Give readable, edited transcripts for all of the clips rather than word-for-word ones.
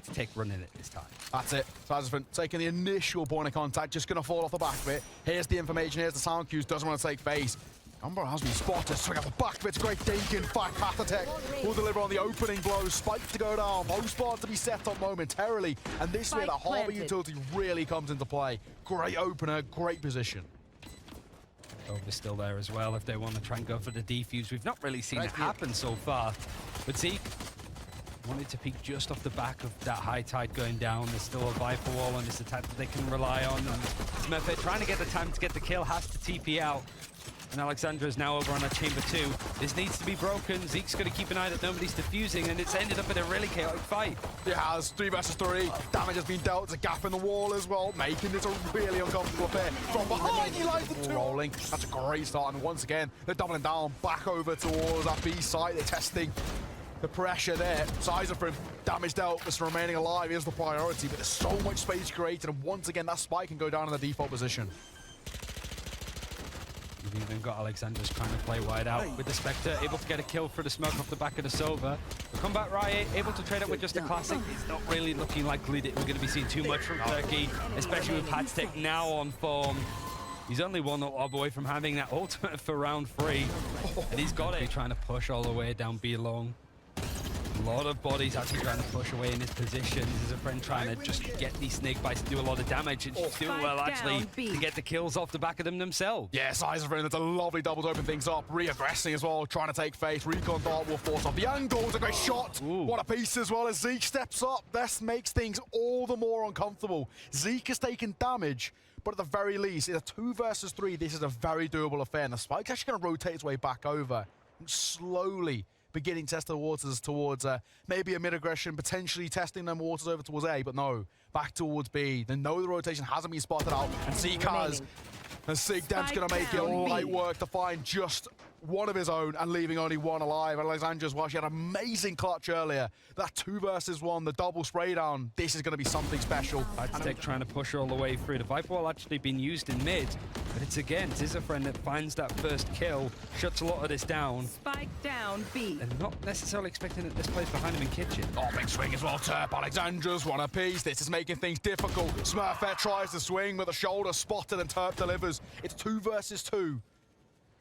Patek running it this time. That's it. Sizler taking the initial point of contact, just going to fall off the back of it. Here's the information, here's the sound cues, doesn't want to take face. Umber has been spotted, swing off the back of it, it's a great dink. In fact, Patek will deliver on the opening blow. Spike to go down, most bar to be set up momentarily. And this is where the Harbor utility really comes into play. Great opener, great position. Over's still there as well if they want to try and go for the defuse. We've not really seen it happen so far. But Zeke wanted to peek just off the back of that high tide going down. There's still a Viper wall and this attack that they can rely on. And Smurfette trying to get the time to get the kill, has to TP out. And Alexandra is now over on a chamber 2. This needs to be broken. Zeke's going to keep an eye that nobody's defusing, and it's ended up in a really chaotic fight. It has 3 versus 3. Damage has been dealt. There's a gap in the wall as well, making this a really uncomfortable affair. From behind, he likes the 2 rolling. That's a great start, and once again, they're doubling down back over towards that B site. They're testing the pressure there. Sizler damage dealt, just remaining alive is the priority, but there's so much space created, and once again, that spike can go down in the default position. We've even got Alexander's trying to play wide out with the Spectre, able to get a kill for the smoke off the back of the Sova. The combat Riot, able to trade up with just a classic. It's not really looking likely that we're going to be seeing too much from Turkey, especially with Patek now on form. He's only one orb away from having that ultimate for round 3, and he's got it. Trying to push all the way down B long. A lot of bodies actually trying to push away in his position. There's a friend trying to just get these snake bites to do a lot of damage and do well actually to get the kills off the back of them themselves. Yeah, Sizler, that's a lovely double to open things up. Re-aggressing as well, trying to take face. Recon Dart will force off the angle. It's a great shot. Ooh. What a piece as well as Zeke steps up. This makes things all the more uncomfortable. Zeke has taken damage, but at the very least, in a 2 versus 3, this is a very doable affair. And the Spike's actually going to rotate its way back over and slowly beginning to test the waters towards maybe a mid-aggression, potentially testing them waters over towards A, but no, back towards B. They know the rotation hasn't been spotted out, and Zeke has. And Sigdem's going to make it light work to find just one of his own and leaving only one alive. Alexandra's, well, she had an amazing clutch earlier. That 2 versus 1, the double spray down, this is going to be something special. Patek trying to push all the way through. The Viper wall actually been used in mid, but it's again, Sizzer that finds that first kill, shuts a lot of this down. Spike down B. And not necessarily expecting that this plays behind him in kitchen. Oh, big swing as well, Terp. Alexandra's one apiece. This is making things difficult. Smurfette tries to swing, but the shoulder spotted and Terp delivers. It's 2 versus 2.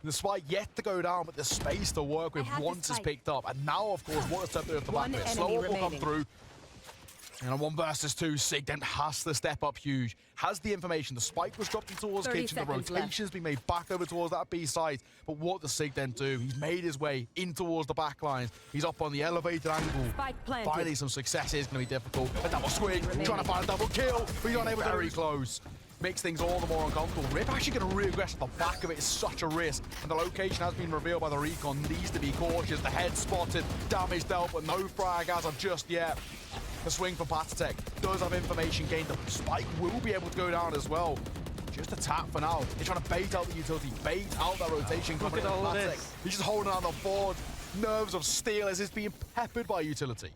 The spike yet to go down, but the space to work with once is picked up. And now, of course, what does Terp do at the back of it? Slow will come through. And a 1 versus 2, Sigdem has to step up huge. Has the information. The spike was dropped in towards kitchen. The rotation's been made back over towards that B side. But what does Sigdem do? He's made his way in towards the back lines. He's up on the elevated angle. Finding some success is going to be difficult. A double swing, trying to find a double kill. But he's unable to very close. Makes things all the more uncomfortable. Rip actually going to re-aggress at the back of it is such a risk. And the location has been revealed by the recon. Needs to be cautious. The head spotted, damage dealt, but no frag as of just yet. The swing for Patek does have information gained. The spike will be able to go down as well. Just a tap for now. They're trying to bait out the utility, bait out that rotation. Look at all of this. He's just holding on the board. Nerves of steel as he's being peppered by utility.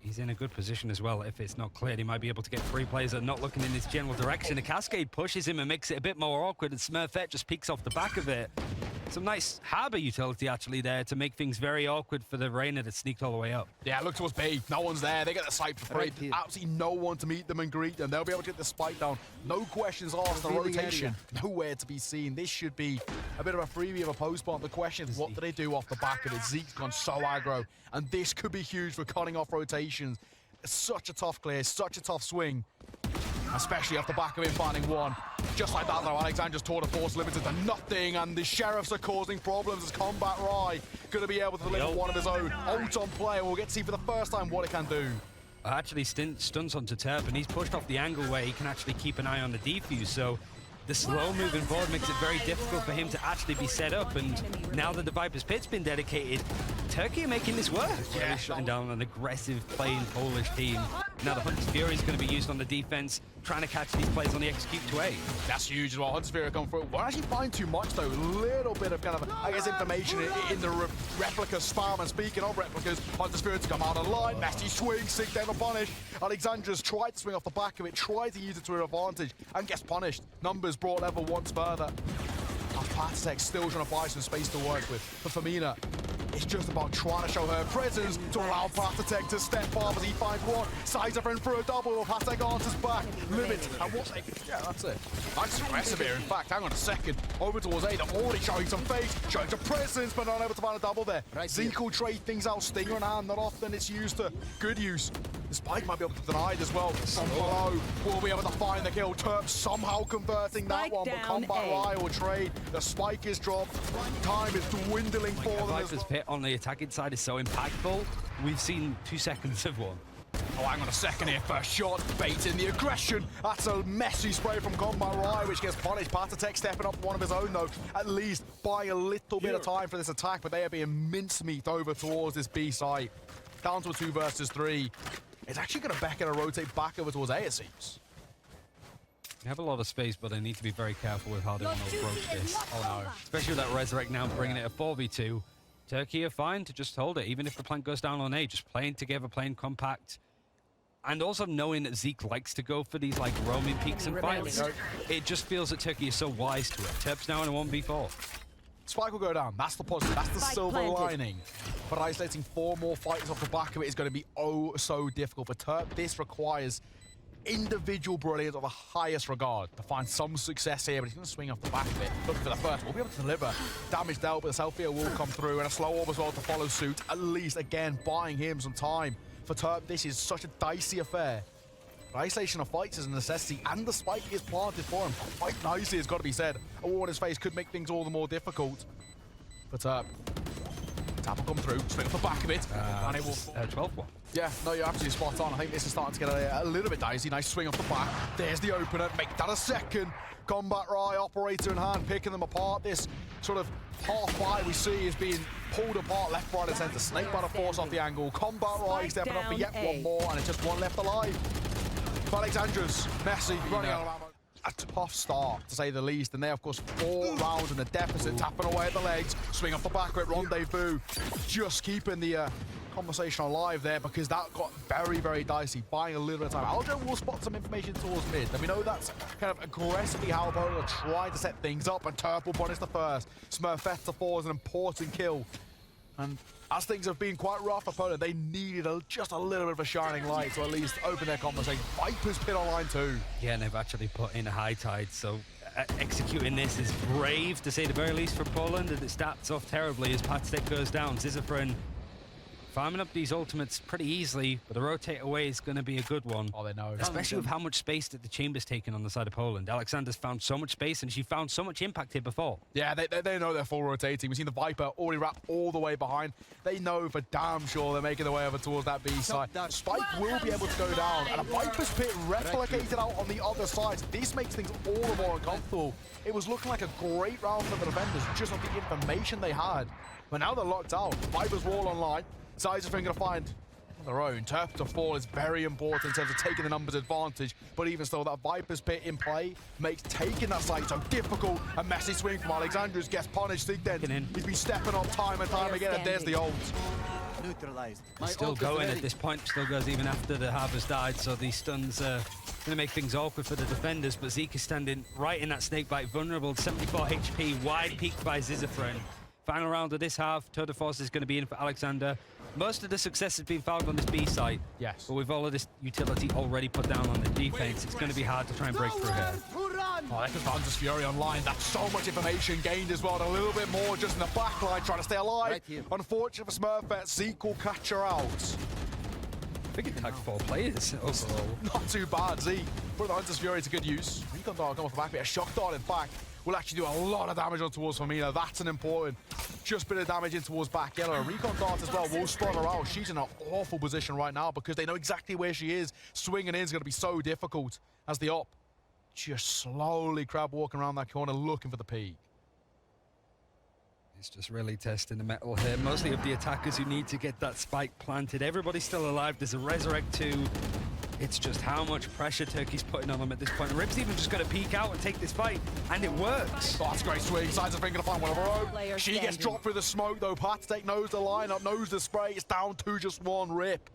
He's in a good position as well. If it's not cleared, he might be able to get 3 players that are not looking in this general direction. The Cascade pushes him and makes it a bit more awkward, and Smurfette just peeks off the back of it. Some nice Harbor utility actually there to make things very awkward for the Reina that sneaked all the way up. Yeah, look towards B. No one's there. They get the site for free. Absolutely no one to meet them and greet them. They'll be able to get the spike down. No questions asked. The rotation, nowhere to be seen. This should be a bit of a freebie of a post-bomb. The question is, what do they do off the back of it? Zeke's gone so aggro, and this could be huge for cutting off rotations. It's such a tough clear, such a tough swing, especially off the back of him finding one. Just like that, though, Alexandra's tour de force limited to nothing, and the Sheriffs are causing problems as Combat Rye going to be able to deliver one of his own. Ult on play, and we'll get to see for the first time what it can do. Actually, stuns onto Terp, and he's pushed off the angle where he can actually keep an eye on the defuse, so the slow moving forward makes it very difficult for him to actually be set up, and now that the Viper's Pit's been dedicated, Turkey are making this work. Really shutting down an aggressive playing Polish team. Now the Hunter's Fury is going to be used on the defense, trying to catch these players on the execute to A. That's huge as well. Hunter's Fury come through. Won't actually find too much though. A little bit of kind of, I guess, information in the replica spam. And speaking of replicas, Hunter's Fury to come out of line. Nasty swing, Sigdem to punish. Alexandra's tried to swing off the back of it, tried to use it to her advantage, and gets punished. Numbers brought level once further. Patek still trying to buy some space to work with. But Femina It's just about trying to show her presence to allow Patek to step up as he finds one. Sizerfriend for a double. Patek answers back. Limit. And what's a... Yeah, that's it. Nice aggressive here. In fact, hang on a second. Over towards A. They're already showing some face, showing some presence, but not able to find a double there. Zeke will trade things out. Stinger in hand. Not often it's used to good use. The spike might be able to deny it as well. From below will be able to find the kill. Terp somehow converting that one, but Combat Riot will trade. The spike is dropped. Time is dwindling for them. Viper's pit on the attacking side is so impactful. We've seen 2 seconds of one. Oh, hang on a second here. First shot, baiting the aggression. That's a messy spray from Combat Riot, which gets punished. Patek stepping up one of his own, though. At least buying a little bit of time for this attack, but they are being mincemeat over towards this B site. Down to a 2 versus 3. It's actually going to beckon and rotate back over towards A, it seems. They have a lot of space, but they need to be very careful with how they want to approach this. Oh, no. Especially with that Resurrect now bringing it a 4v2. Turkey are fine to just hold it, even if the plant goes down on A. Just playing together, playing compact. And also knowing that Zeke likes to go for these like roaming peaks and fights. It just feels that Turkey is so wise to it. Terp's now in a 1v4. Spike will go down. That's the positive. That's the silver lining. But isolating 4 more fighters off the back of it is going to be oh so difficult. For Terp, this requires individual brilliance of the highest regard to find some success here, but he's going to swing off the back of it. Looking for the first. We'll be able to deliver. Damage dealt, but the self-heal will come through, and a slow orb as well to follow suit. At least, again, buying him some time. For Terp, this is such a dicey affair. Isolation of fights is a necessity, and the spike is planted for him. Quite nicely, it's got to be said. A war on his face could make things all the more difficult. For Terp. Tap will come through, swing off the back of it, and it will... 12-1. Yeah, no, you're absolutely spot on. I think this is starting to get a little bit dicey. Nice swing off the back. There's the opener. Make that a second. Combat Riot, operator in hand, picking them apart. This sort of half-fight we see is being pulled apart left, right, and centre. Snake by the force off the angle. Combat Riot stepping up for yet one more, and it's just one left alive. Alexandra's messy, running out of ammo. A tough start, to say the least, and they, of course, 4 rounds in the deficit, tapping away at the legs, swing off the back of it, rendezvous, just keeping the conversation alive there, because that got very, very dicey, buying a little bit of time. Aljo will spot some information towards mid, and we know that's kind of aggressively how Poland are trying to set things up, and Turp will punish the first. Smurfette to 4 is an important kill, and as things have been quite rough for Poland, they needed just a little bit of a shining light to at least open their conversation. Viper's pin on line 2. Yeah, and they've actually put in a high tide, so executing this is brave, to say the very least, for Poland, and it starts off terribly as Patek goes down. Sizerfriend farming up these ultimates pretty easily, but the rotate away is going to be a good one. Oh, they know. Especially with how much space that the Chamber's taken on the side of Poland. Alexander's found so much space, and she found so much impact here before. Yeah, they know they're full rotating. We've seen the Viper already wrap all the way behind. They know for damn sure they're making their way over towards that B side. Spike will be able to go down, and a Viper's pit replicated out on the other side. So this makes things all the more uncomfortable. It was looking like a great round for the defenders, just on the information they had. But now they're locked out. Viper's wall online. Sizerfriend going to find their own. Turp to 4 is very important in terms of taking the numbers advantage, but even still, that Viper's pit in play makes taking that site so difficult. A messy swing from Alexandros gets punished. Then he's been stepping up time and time again, and there's the ult. Neutralized. Still going at this point, still goes even after the Harvest died, so these stuns are going to make things awkward for the defenders, but Zeke is standing right in that snakebite, vulnerable, 74 HP, wide peaked by Sizerfriend. Final round of this half, tour de force is going to be in for Alexander. Most of the success has been found on this B site. Yes. But with all of this utility already put down on the defense, it's going to be hard to try and break through here. Oh, that Vanta's Fury online. That's so much information gained as well. And a little bit more just in the back line, trying to stay alive. Right, unfortunate for Smurfette, Zeke will catch her out. I think it tagged 4 players overall. Not too bad, Zeke. Put the Hunter's Fury to good use. Recon Dart come off the back, but a shock dart in fact will actually do a lot of damage on towards Firmino. That's an important just bit of damage in towards back yellow. Recon Dart as well will spot her out. She's in an awful position right now because they know exactly where she is. Swinging in is going to be so difficult as the op just slowly crab walking around that corner looking for the peak. It's just really testing the metal here. Mostly of the attackers who need to get that spike planted. Everybody's still alive. There's a Resurrect 2. It's just how much pressure Turkey's putting on them at this point. Rip's even just going to peek out and take this fight, and it works. Oh, that's a great swing. Sizerfriend going to find one of her own. She gets dropped through the smoke, though. Patek knows the lineup, knows the spray. It's down to just one Rip.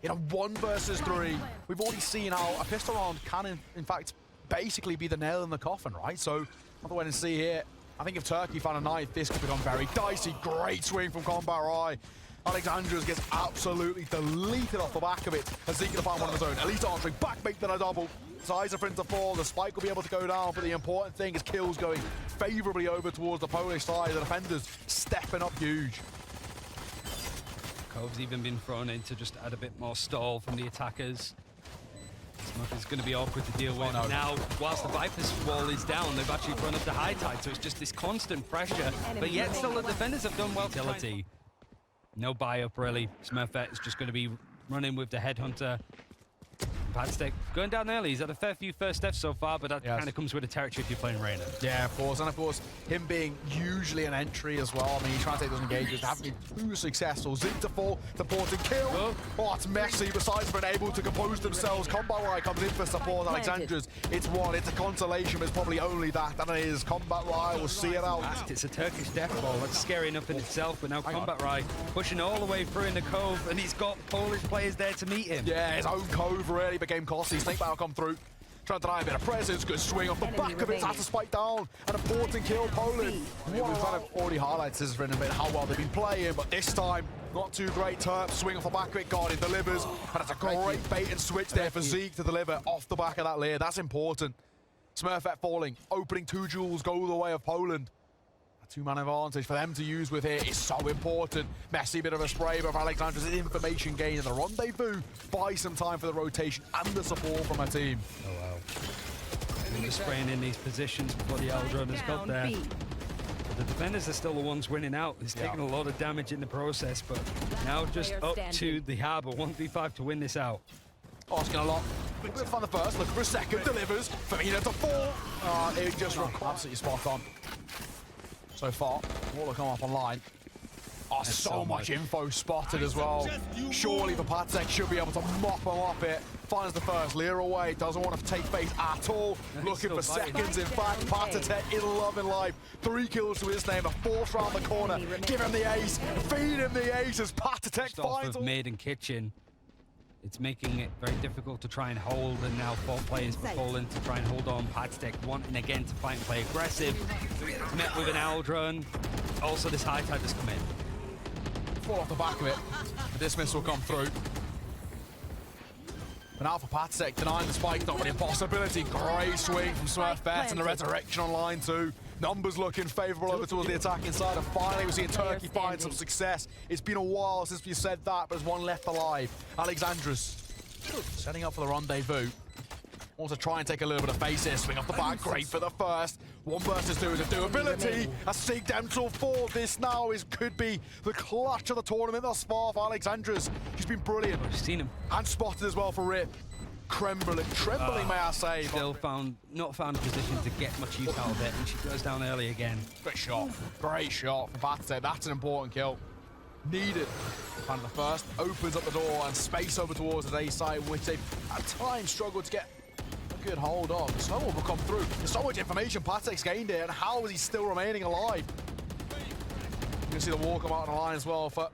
In a 1 versus 3, we've already seen how a pistol round can, in fact, basically be the nail in the coffin, right? So, have to wait and see here. I think if Turkey found a knife, this could become very dicey. Great swing from Combat Rai. Alexandros gets absolutely deleted off the back of it. As Zeke to find one of his own. Elite answering, backmate then a double. Size of to fall, the spike will be able to go down, but the important thing is kills going favorably over towards the Polish side. The defenders stepping up huge. Cove's even been thrown in to just add a bit more stall from the attackers. It's going to be awkward to deal with. Now, whilst the Viper's wall is down, they've actually thrown up the high tide, so it's just this constant pressure. But yet still the defenders have done well. No buy-up, really. Smurfette is just going to be running with the Headhunter. Padstick going down early. He's had a fair few first steps so far, but that kind of comes with the territory if you're playing Reyna. Yeah, of course. And of course, him being usually an entry as well. I mean, he's trying to take those engagements. They haven't been too successful. Zeke to fall, the port and kill. Oh, it's messy. Besides being able to compose themselves, Combat Rai comes in for support. Alexandros, it's a consolation, but it's probably only that. And it is Combat Rai will see it out. It's a Turkish death ball. That's scary enough in itself, but now Combat Rai pushing all the way through in the cove, and he's got Polish players there to meet him. Yeah, his own cove really became costly. Snake Battle come through. Trying to deny a bit of presence. Good swing off the back of it. Has to spike down. An important kill, Poland. I mean, we've kind of already highlighted this for a bit how well they've been playing, but this time, not too great. Terp swing off the back of it. Guardian delivers. And it's a great bait and switch there for Zeke to deliver off the back of that layer. That's important. Smurfette falling. Opening 2 jewels go the way of Poland. Two-man advantage for them to use with here is so important. Messy bit of a spray, but Alexandra's information gain in the rendezvous. Buy some time for the rotation and the support from her team. Oh, wow. And just spraying in these positions before the Aldron has got there. But the defenders are still the ones winning out. He's taking a lot of damage in the process, but now just up to the Harbor. 1v5 to win this out. Asking a lot. We'll find the first, looking for a second, delivers. Femina to fall. It just absolutely spot on. So far, all will come up online. Oh, so much info spotted as well. Surely the Patek should be able to mop them up it. Finds the first, Lear away, doesn't want to take bait at all. Looking for seconds, in fact, Patek is loving life. 3 kills to his name, a 4th round the corner. Give him the ace, feed him the ace as Patek finds off of mid and kitchen. It's making it very difficult to try and hold, and now 4 players for Poland to try and hold on. Padstick wanting again to fight and play aggressive. Met with an Aldron. Also, this high tide has come in. Fall off the back of it. The dismiss will come through. But now for Patek, denying the spike, not really a possibility. Great swing from Smurfette and the resurrection on line 2. Numbers looking favourable over towards the attacking side, and finally we're seeing Turkey find some success. It's been a while since we said that, but there's one left alive. Alexandros setting up for the rendezvous. Want to try and take a little bit of face here. Swing off the back, great for the first. 1 versus 2 is a doability. A Sig Dental 4. This now could be the clutch of the tournament thus far for Alexandros. She's been brilliant. I've seen him. And spotted as well for Rip. Trembling, may I say. Still not found a position to get much use out of it, and she goes down early again. Great shot from Patek. That's an important kill. Needed. And the first opens up the door and space over towards the A side, which they've at times struggled to get a good hold of. The snowball will come through. There's so much information Patek's gained here, and how is he still remaining alive? You can see the wall come out on the line as well for...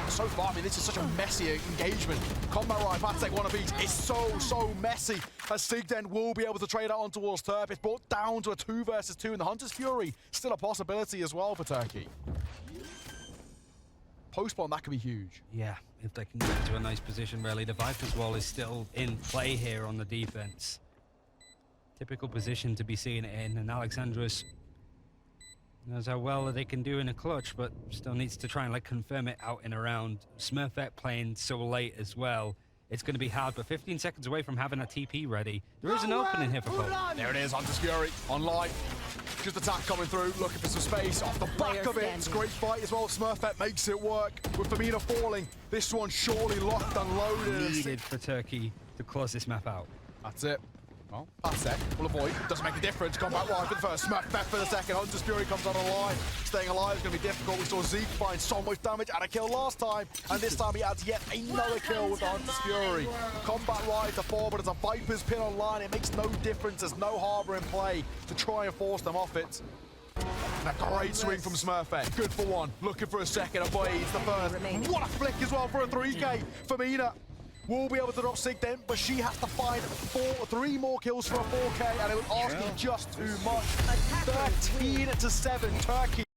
So far, I mean, this is such a messy engagement. Combat Rai, Patek, one of each. It's so messy. As Sigden will be able to trade out on towards Terp. It's brought down to a 2 versus 2, and the Hunter's Fury still a possibility as well for Turkey. Post-spawn, that could be huge. Yeah, if they can get into a nice position, really. The Viper's wall is still in play here on the defense. Typical position to be seeing it in, and Alexandros knows how well they can do in a clutch, but still needs to try and confirm it out and around. Smurfette playing so late as well. It's going to be hard, but 15 seconds away from having a TP ready. There is an opening here for Poland. There it is, Hunter's Fury online. Just attack coming through, looking for some space off the back of it. It's a great fight as well. Smurfette makes it work with Femina falling. This one surely locked and loaded. Needed for Turkey to close this map out. That's it. Well, Patek will avoid. Doesn't make a difference. Combat Rai for the first. Smurfette for the second. Hunter's Fury comes on the line. Staying alive is going to be difficult. We saw Zeke find so much damage. Had a kill last time. And this time he adds yet another kill with the Hunter's Fury. Combat Rai to 4, but it's a Viper's pin online. It makes no difference. There's no Harbor in play to try and force them off it. And a great swing from Smurfette. Good for 1. Looking for a second. Avoids the first. What a flick as well for a 3K. Femina will be able to drop Sig then, but she has to find 3 more kills for a 4K, and it was asking just too much. 13-7, Turkey.